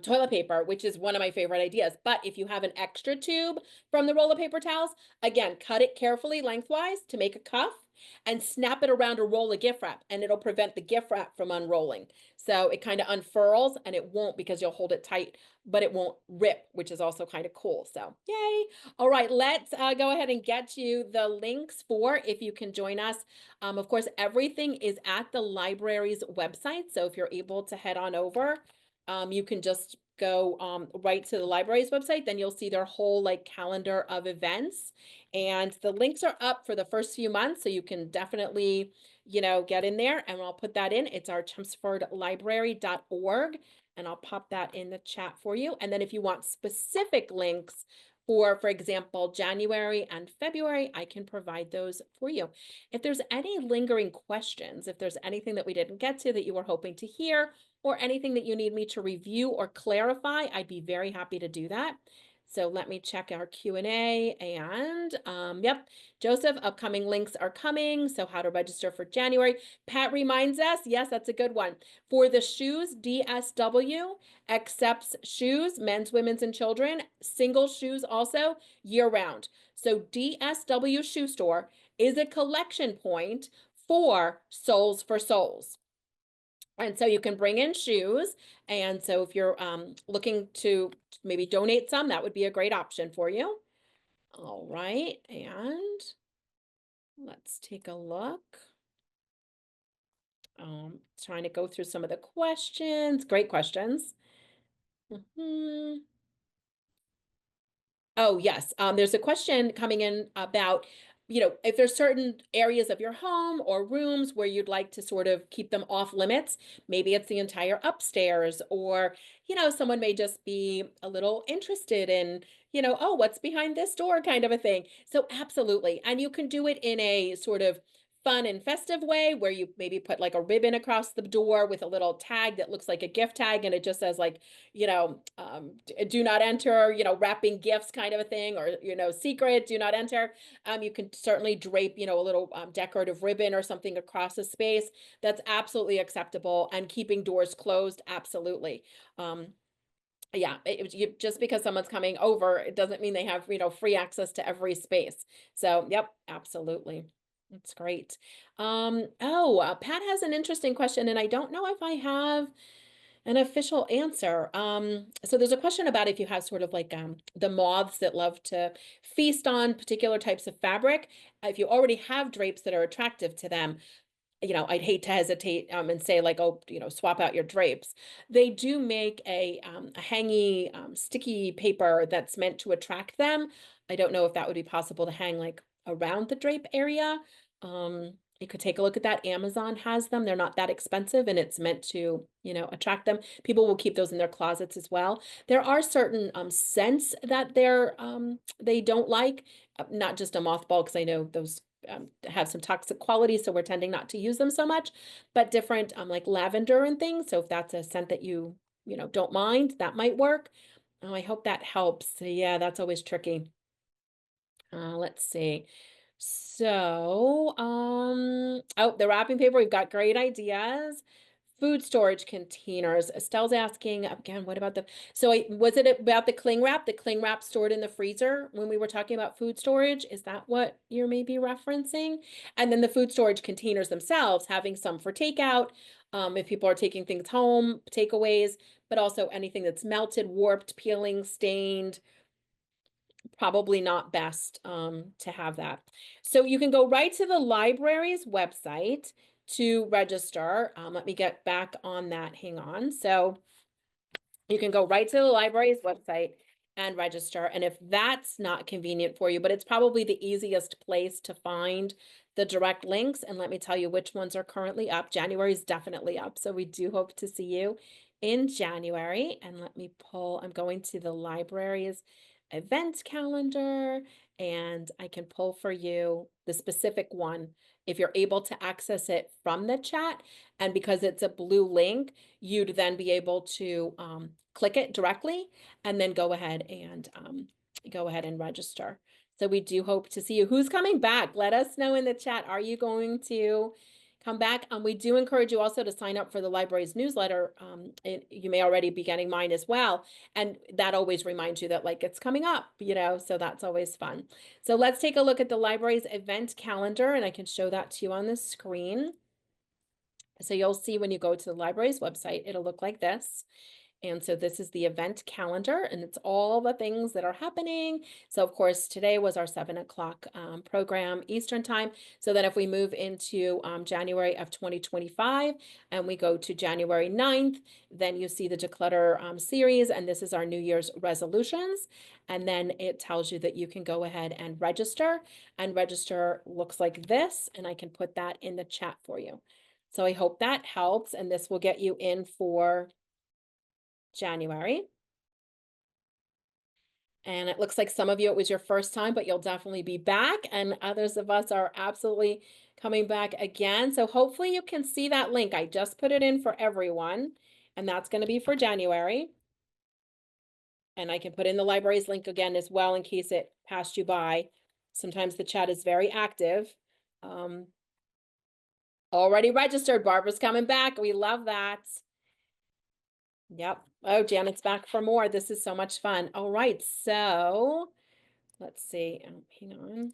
toilet paper, which is one of my favorite ideas. But if you have an extra tube from the roll of paper towels, again, cut it carefully lengthwise to make a cuff and snap it around a roll of gift wrap, and it'll prevent the gift wrap from unrolling. So it kind of unfurls, and it won't because you'll hold it tight, but it won't rip, which is also kind of cool. So yay. All right, let's go ahead and get you the links for if you can join us. Of course, everything is at the library's website. So if you're able to head on over, you can just go right to the library's website, then you'll see their whole calendar of events. And the links are up for the first few months, so you can definitely, get in there. And I'll put that in. It's our chelmsfordlibrary.org, and I'll pop that in the chat for you. And then if you want specific links for example, January and February, I can provide those for you. If there's any lingering questions, if there's anything that we didn't get to that you were hoping to hear, or anything that you need me to review or clarify, I'd be very happy to do that. So let me check our Q&A and yep, Joseph, upcoming links are coming. So how to register for January. Pat reminds us, yes, that's a good one. For the shoes, DSW accepts shoes, men's, women's, and children, single shoes also year round. So DSW Shoe Store is a collection point for Souls for Souls. And so you can bring in shoes. And so if you're looking to maybe donate some, that would be a great option for you. All right. And let's take a look. Trying to go through some of the questions. Great questions. Oh, yes. There's a question coming in about, if there's certain areas of your home or rooms where you'd like to sort of keep them off limits. Maybe it's the entire upstairs, or, someone may just be a little interested in, oh, what's behind this door kind of a thing. So absolutely. And you can do it in a sort of fun and festive way where you maybe put like a ribbon across the door with a little tag that looks like a gift tag, and it just says do not enter, wrapping gifts kind of a thing, or, secret, do not enter. You can certainly drape, a little decorative ribbon or something across the space. That's absolutely acceptable. And keeping doors closed, absolutely. Yeah, just because someone's coming over, it doesn't mean they have, free access to every space. So, yep, absolutely. That's great. Pat has an interesting question, and I don't know if I have An official answer. So there's a question about if you have sort of like the moths that love to feast on particular types of fabric. If you already have drapes that are attractive to them, I'd hate to hesitate and say like, oh, swap out your drapes. They do make a hangy, sticky paper that's meant to attract them. I don't know if that would be possible to hang like around the drape area. You could take a look at that. Amazon has them. They're not that expensive and it's meant to, attract them. People will keep those in their closets as well. There are certain scents that they don't like, not just a mothball, because I know those have some toxic qualities, so we're tending not to use them so much, but different like lavender and things. So if that's a scent that you don't mind, that might work. Oh, I hope that helps. So yeah, that's always tricky. Let's see. So, oh, the wrapping paper, we've got great ideas. Food storage containers. Estelle's asking again, what about was it about the cling wrap? The cling wrap stored in the freezer when we were talking about food storage? Is that what you're maybe referencing? And then the food storage containers themselves, having some for takeout, if people are taking things home, takeaways, but also anything that's melted, warped, peeling, stained, probably not best to have that. So you can go right to the library's website to register. Let me get back on that. Hang on. So you can go right to the library's website and register. And if that's not convenient for you, but it's probably the easiest place to find the direct links. And let me tell you which ones are currently up. January is definitely up. So we do hope to see you in January. And let me I'm going to the library's event calendar and I can pull for you the specific one if you're able to access it from the chat. And because it's a blue link, you'd then be able to click it directly and then go ahead and register. So we do hope to see you. Who's coming back? Let us know in the chat. Are you going to come back? We do encourage you also to sign up for the library's newsletter. You may already be getting mine as well. And that always reminds you that like it's coming up, so that's always fun. So let's take a look at the library's event calendar and I can show that to you on the screen. So you'll see when you go to the library's website, it'll look like this. And so this is the event calendar and it's all the things that are happening. So of course, today was our 7 o'clock program Eastern time. So then if we move into January of 2025 and we go to January 9th, then you see the Declutter series. And this is our New Year's resolutions. And then it tells you that you can go ahead and register. And register looks like this. And I can put that in the chat for you. So I hope that helps. And this will get you in for January. And it looks like some of you, it was your first time, but you'll definitely be back. And others of us are absolutely coming back again. So hopefully you can see that link. I just put it in for everyone. And that's going to be for January. And I can put in the library's link again as well in case it passed you by. Sometimes the chat is very active. Already registered. Barbara's coming back. We love that. Yep. Oh, Janet's back for more. This is so much fun. All right. So let's see. Hang on.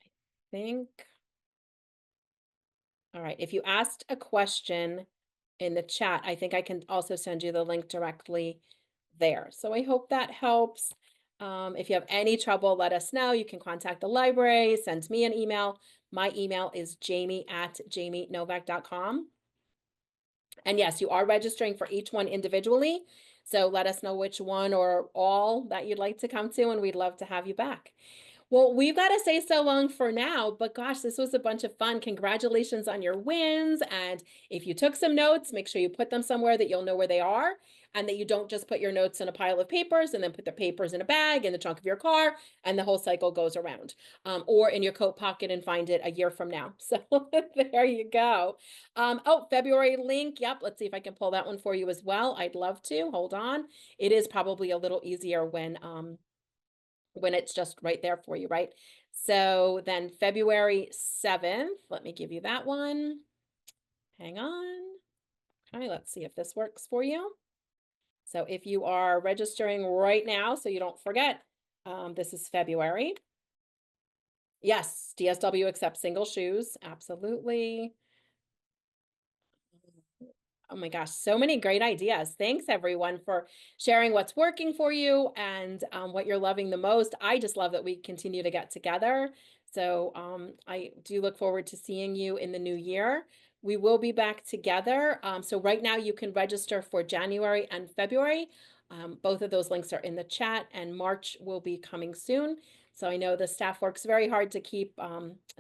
I think. All right. If you asked a question in the chat, I think I can also send you the link directly there. So I hope that helps. If you have any trouble, let us know. You can contact the library, send me an email. My email is jamie@jamienovak.com. And yes, you are registering for each one individually. So let us know which one or all that you'd like to come to, and we'd love to have you back. Well, we've got to say so long for now, but gosh, this was a bunch of fun. Congratulations on your wins. And if you took some notes, make sure you put them somewhere that you'll know where they are and that you don't just put your notes in a pile of papers and then put the papers in a bag in the trunk of your car and the whole cycle goes around, or in your coat pocket and find it a year from now. So there you go. Oh, February link. Yep. Let's see if I can pull that one for you as well. I'd love to. Hold on. It is probably a little easier when it's just right there for you, right? So then February 7th, let me give you that one. Hang on. Okay, let's see if this works for you. So if you are registering right now, so you don't forget, this is February. Yes, DSW accepts single shoes, absolutely. Oh my gosh, so many great ideas. Thanks everyone for sharing what's working for you and what you're loving the most. I just love that we continue to get together. So I do look forward to seeing you in the new year. We will be back together. So right now you can register for January and February. Both of those links are in the chat, and March will be coming soon. So I know the staff works very hard to keep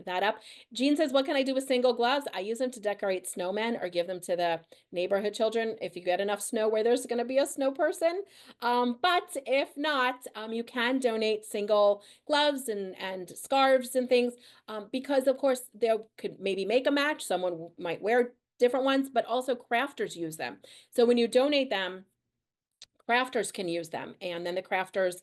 that up. Jean says, what can I do with single gloves? I use them to decorate snowmen or give them to the neighborhood children if you get enough snow where there's going to be a snow person. But if not, you can donate single gloves and scarves and things because, of course, they could maybe make a match. Someone might wear different ones, but also crafters use them. So when you donate them, crafters can use them, and then the crafters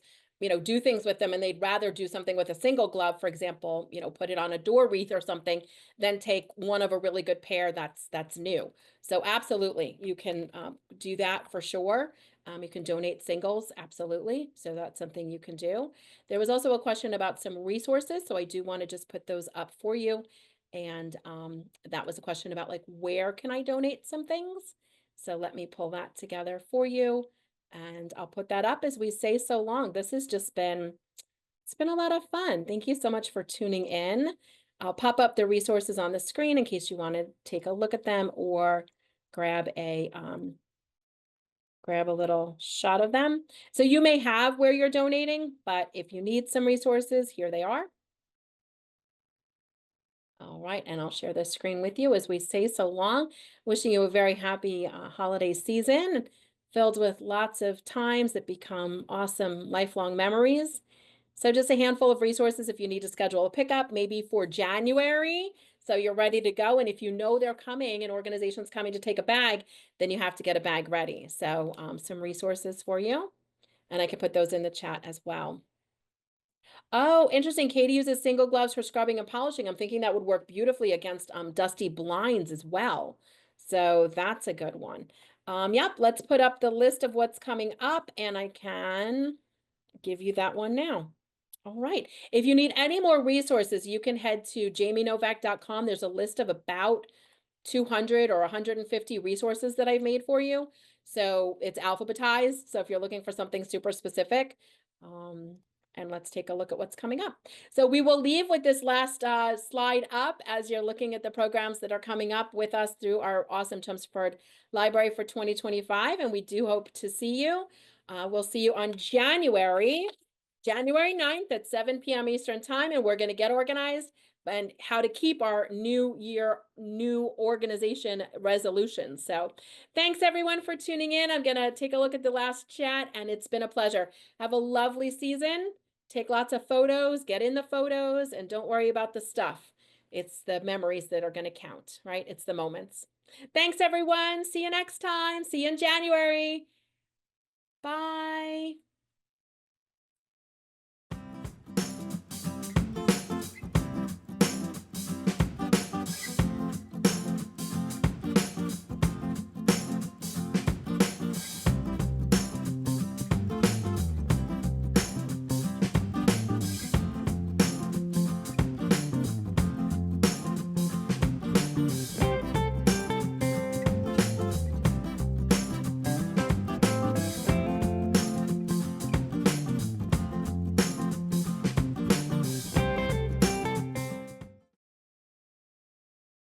do things with them, and they'd rather do something with a single glove, for example, put it on a door wreath or something, than take one of a really good pair that's new. So absolutely, you can do that for sure. You can donate singles, absolutely, so that's something you can do. There was also a question about some resources, so I do want to just put those up for you. And that was a question about, like, where can I donate some things? So let me pull that together for you. And I'll put that up as we say so long. This has just been, it's been a lot of fun. Thank you so much for tuning in. I'll pop up the resources on the screen in case you want to take a look at them or grab a little shot of them. So you may have where you're donating, but if you need some resources, here they are. All right, and I'll share this screen with you as we say so long. Wishing you a very happy holiday season filled with lots of times that become awesome lifelong memories. So just a handful of resources if you need to schedule a pickup, maybe for January, so you're ready to go. And if you know they're coming, an organization's coming to take a bag, then you have to get a bag ready. So some resources for you, and I can put those in the chat as well. Oh, interesting. Katie uses single gloves for scrubbing and polishing. I'm thinking that would work beautifully against dusty blinds as well. So that's a good one. Yep, let's put up the list of what's coming up, and I can give you that one now. All right. If you need any more resources, you can head to jamienovak.com. There's a list of about 200 or 150 resources that I've made for you. So it's alphabetized. So if you're looking for something super specific, and let's take a look at what's coming up. So we will leave with this last slide up as you're looking at the programs that are coming up with us through our awesome Chelmsford Library for 2025. And we do hope to see you. We'll see you on January 9th at 7 p.m. Eastern Time, and we're going to get organized and how to keep our new year, new organization resolutions. So thanks everyone for tuning in. I'm going to take a look at the last chat, and it's been a pleasure. Have a lovely season. Take lots of photos, get in the photos, and don't worry about the stuff. It's the memories that are going to count, right? It's the moments. Thanks everyone. See you next time. See you in January.